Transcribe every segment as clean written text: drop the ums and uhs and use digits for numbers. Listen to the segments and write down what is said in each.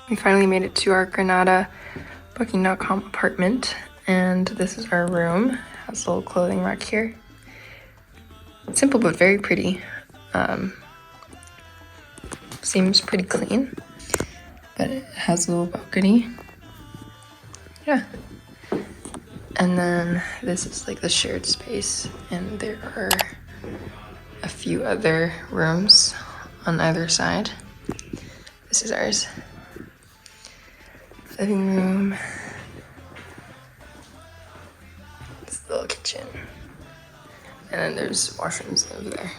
We finally made it to our Granada Booking.com apartment, and this is our room. It has a little clothing rack here. Simple but very pretty. Seems pretty clean, but it has a little balcony. Yeah. And then this is like the shared space, and there are a few other rooms on either side. This is ours. Living room. This is the little kitchen. And then there's washrooms over there.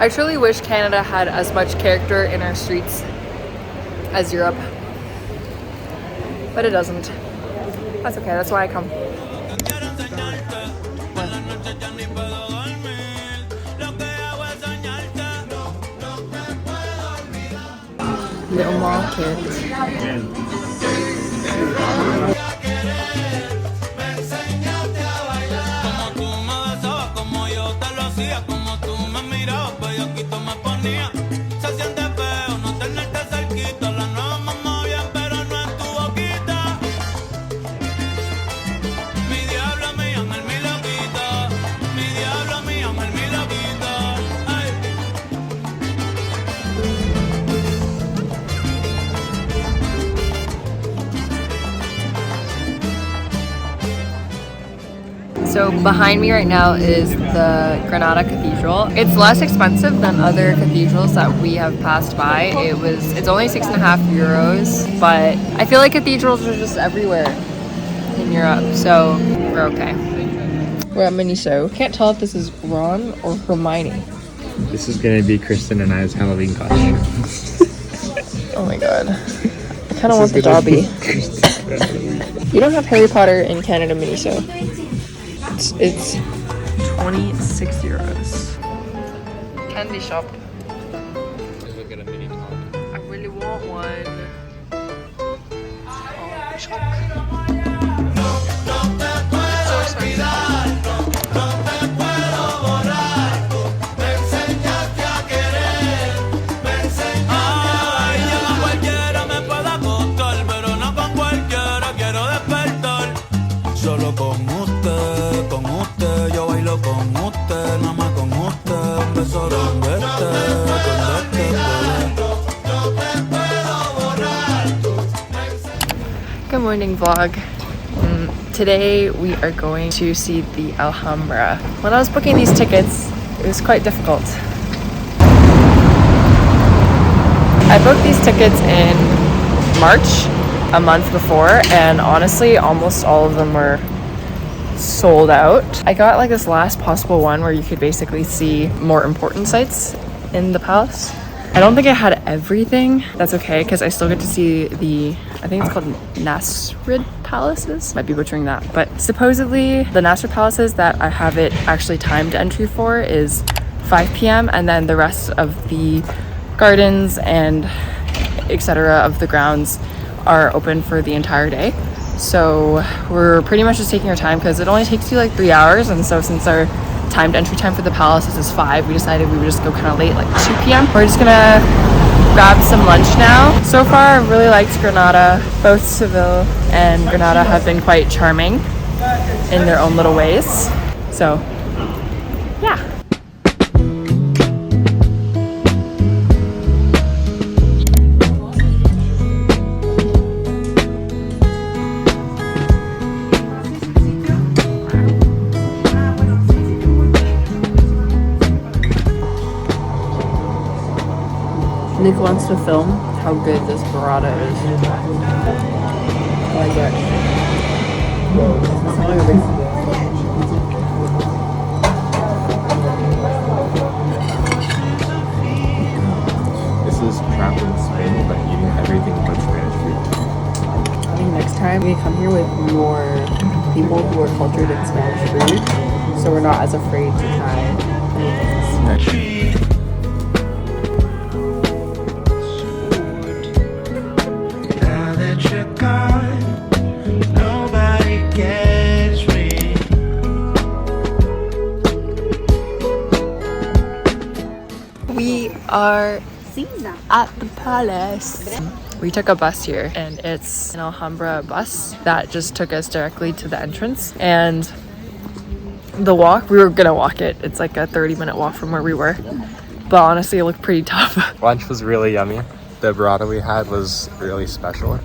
I truly wish Canada had as much character in our streets as Europe, but it doesn't. That's okay, that's why I come. Little mall kids. So behind me right now is the Granada Cathedral. It's less expensive than other cathedrals that we have passed by. It's only €6.50, but I feel like cathedrals are just everywhere in Europe, so we're okay. We're at Miniso. Can't tell if this is Ron or Hermione. This is gonna be Kristen and I's Halloween costume. Oh my god. I kind of want the Dobby. You don't have Harry Potter in Canada Miniso. It's €26. Candy shop. Look at a mini top. I really want one. Oh, shock. So expensive. Good morning vlog. Today we are going to see the Alhambra. When I was booking these tickets, it was quite difficult. I booked these tickets in March, a month before, and honestly almost all of them were sold out. I got like this last possible one where you could basically see more important sites in the palace. I don't think I had everything. That's okay, because I still get to see I think it's called Nasrid Palaces. Might be butchering that. But supposedly the Nasrid Palaces that I have it actually timed entry for is 5 p.m. and then the rest of the gardens and etc. of the grounds are open for the entire day. So we're pretty much just taking our time because it only takes you like 3 hours, and so since our timed entry time for the palaces is 5, we decided we would just go kind of late, like 2 p.m. We're just gonna grab some lunch now. So far, I've really liked Granada. Both Seville and Granada have been quite charming in their own little ways. So, yeah. Nick wants to film how good this burrata is. I like it. It's really good. This is trapped in Spain, but eating everything but Spanish food. I think next time we come here with more people who are cultured in Spanish food, so we're not as afraid to try new things. Now that you're gone, nobody gets me. We are at the palace. We took a bus here, and it's an Alhambra bus that just took us directly to the entrance. And the walk, we were gonna walk it. It's like a 30-minute walk from where we were. But honestly, it looked pretty tough. Lunch was really yummy. The burrata we had was really special.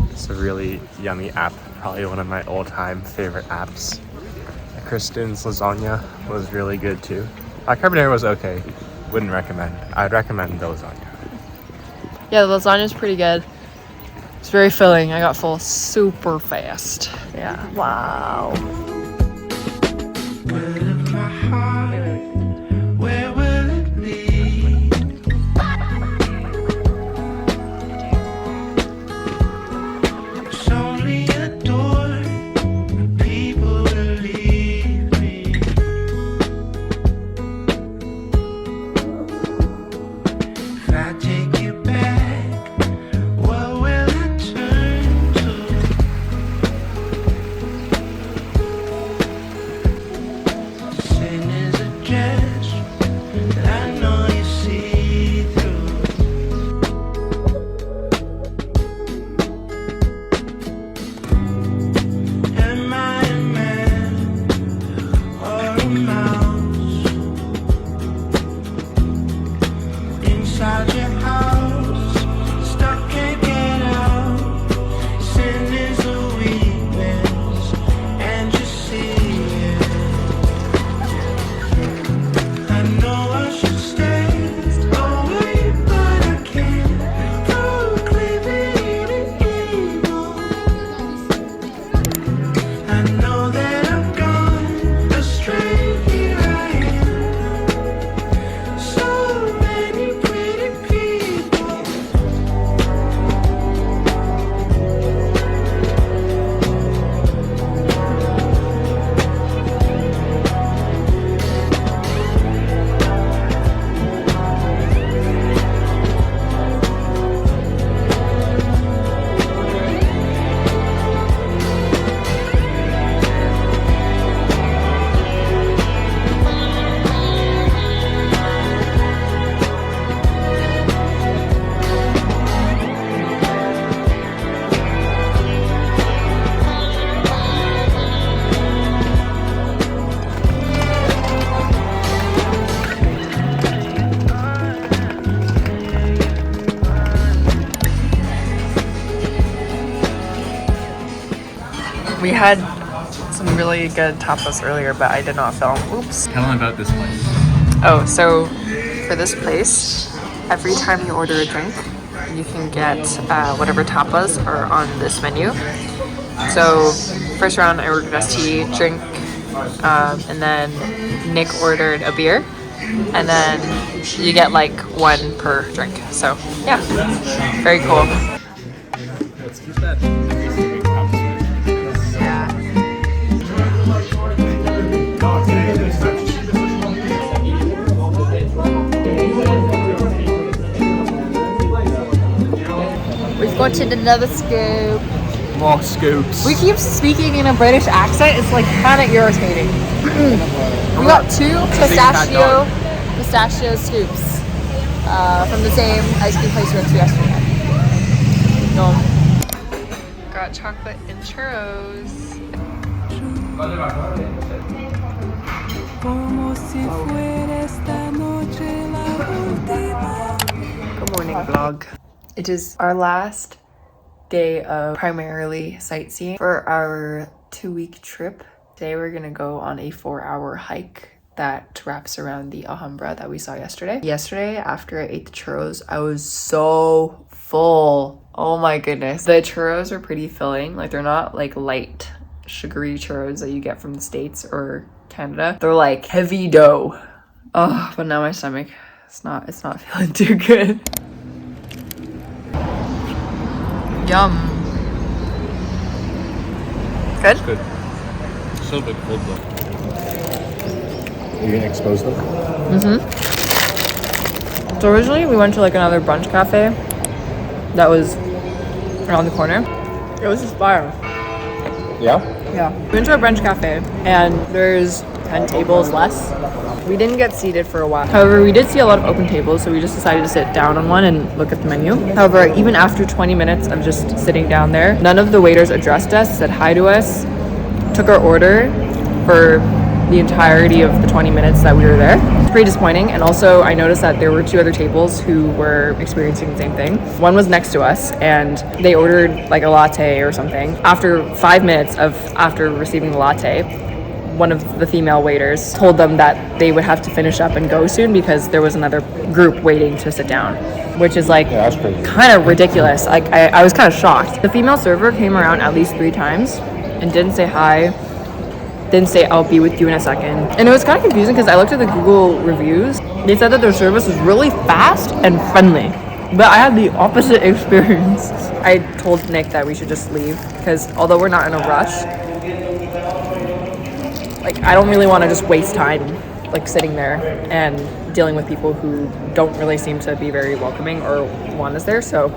It's a really yummy app. Probably one of my all-time favorite apps. Kristen's lasagna was really good too. Our carbonara was okay. Wouldn't recommend. I'd recommend the lasagna. Yeah, the lasagna is pretty good. It's very filling. I got full super fast. Yeah. Wow. Where of my heart, where will it lead? It's only a door, people believe me. If I take you back, what will I turn to? Sin is a dress that I know you see through. Am I a man or a mouse inside your house? Stuck, can't get out. Sin is a weakness, and you see it. I know I should stay away, but I can't proclaim it evil. I know that I've gone astray. Here I am, so many pretty people. We had some really good tapas earlier, but I did not film. Oops. Tell them about this place. Oh, so for this place, every time you order a drink, you can get whatever tapas are on this menu. So first round, I ordered iced tea, drink, and then Nick ordered a beer, and then you get like one per drink. So yeah, very cool. Let's keep that. We've gotten another scoop. More scoops. We keep speaking in a British accent. It's like kind of irritating. We got two pistachio scoops from the same ice cream place we went to yesterday. Got chocolate and churros. Good morning, vlog. It is our last day of primarily sightseeing for our 2-week trip. Today we're gonna go on a 4-hour hike that wraps around the Alhambra that we saw yesterday. Yesterday, after I ate the churros, I was so full. Oh my goodness. The churros are pretty filling. Like, they're not like light sugary churros that you get from the States or Canada. They're like heavy dough. Oh, but now my stomach, it's not feeling too good. Yum. Good? Good. It's a little bit cold though. You gonna expose them? So originally we went to like another brunch cafe that was around the corner. It was just fire. Yeah? Yeah. We went to a brunch cafe and there's 10 tables less. We didn't get seated for a while. However, we did see a lot of open tables, so we just decided to sit down on one and look at the menu. However, even after 20 minutes of just sitting down there, none of the waiters addressed us, said hi to us, took our order for the entirety of the 20 minutes that we were there. It's pretty disappointing. And also I noticed that there were 2 other tables who were experiencing the same thing. One was next to us and they ordered like a latte or something. After 5 minutes after receiving the latte, one of the female waiters told them that they would have to finish up and go soon because there was another group waiting to sit down, which is like kind of ridiculous. Like I was kind of shocked. The female server came around at least 3 times and didn't say hi. Didn't say I'll be with you in a second. And it was kind of confusing because I looked at the Google reviews. They said that their service was really fast and friendly. But I had the opposite experience. I told Nick that we should just leave because although we're not in a rush, like I don't really want to just waste time like sitting there and dealing with people who don't really seem to be very welcoming or want us there, so.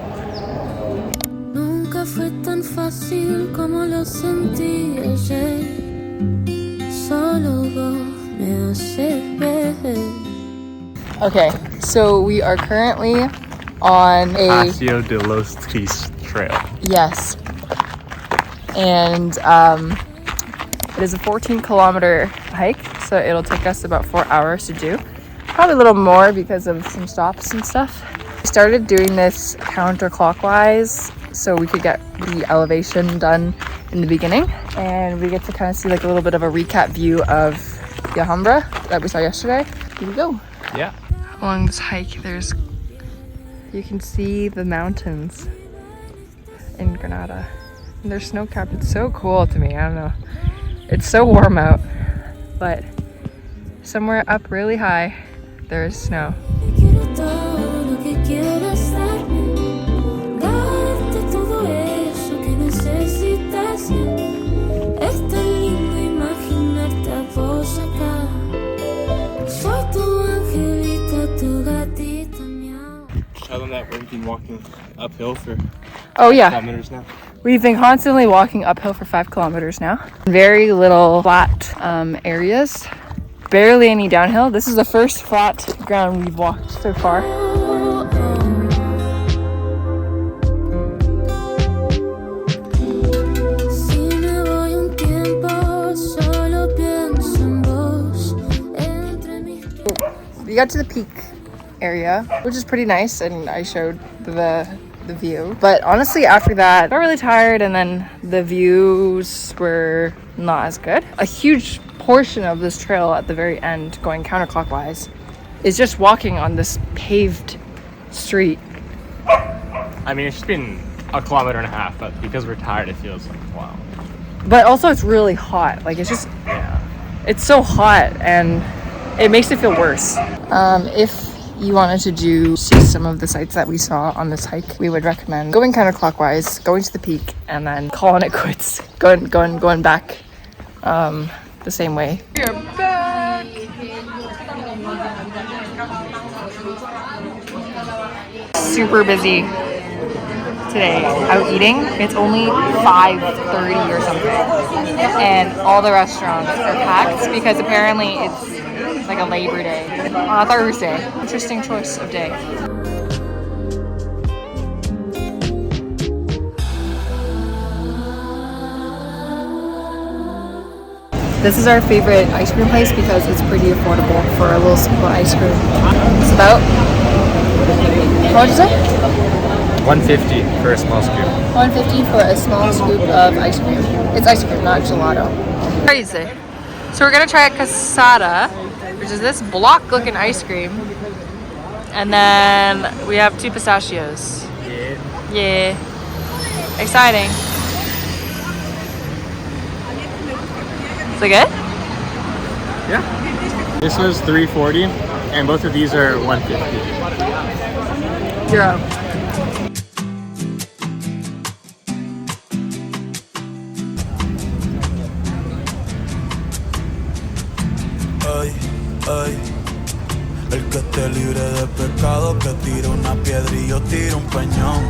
Nunca fue tan fácil como lo sentí ayer. Solo vos me haces ver. Okay, so we are currently on a Paseo de los Tris trail. yes, and it is a 14-kilometer hike, so it'll take us about 4 hours to do, probably a little more because of some stops and stuff. We started doing this counterclockwise so we could get the elevation done in the beginning, and we get to kind of see like a little bit of a recap view of the Alhambra that we saw yesterday. Here we go. Yeah. Along this hike, you can see the mountains in Granada. And they're snow-capped. It's so cool to me. I don't know. It's so warm out, but somewhere up really high, there is snow. Tell them that we've been walking uphill for Oh yeah. kilometers now. We've been constantly walking uphill for 5 kilometers now. Very little flat areas. Barely any downhill. This is the first flat ground we've walked so far. We got to the peak area, which is pretty nice, and I showed the view. But honestly, after that, I got really tired, and then the views were not as good. A huge portion of this trail at the very end, going counterclockwise, is just walking on this paved street. I mean, it's just been a kilometer and a half, but because we're tired, it feels like, wow. But also it's really hot. Like, it's just, Yeah. it's so hot, and it makes it feel worse. If you wanted to see some of the sights that we saw on this hike, we would recommend going counterclockwise, going to the peak, and then calling it quits. Going back the same way. We are back! Super busy today out eating. It's only 5:30 or something, and all the restaurants are packed because apparently it's like a Labor Day on a Thursday. Interesting choice of day. This is our favorite ice cream place because it's pretty affordable for a little scoop of ice cream. It's about, how much is it? $1.50 for a small scoop. $1.50 for a small scoop of ice cream. It's ice cream, not gelato. Crazy. So we're gonna try a casada, which is this block-looking ice cream, and then we have 2 pistachios. Yeah. Exciting. Is it good? Yeah. This was $3.40, and both of these are $1.50. Zero. Ey, el que esté libre de pecado, que tire una piedra y yo tiro un peñón.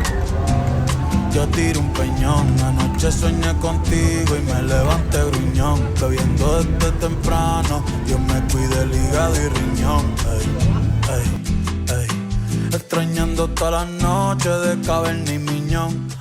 Yo tiro un peñón. Anoche soñé contigo y me levanté gruñón. Bebiendo desde temprano, Dios me cuide el hígado y riñón. Ey, ey, ey. Extrañando todas las noches de caverna y miñón.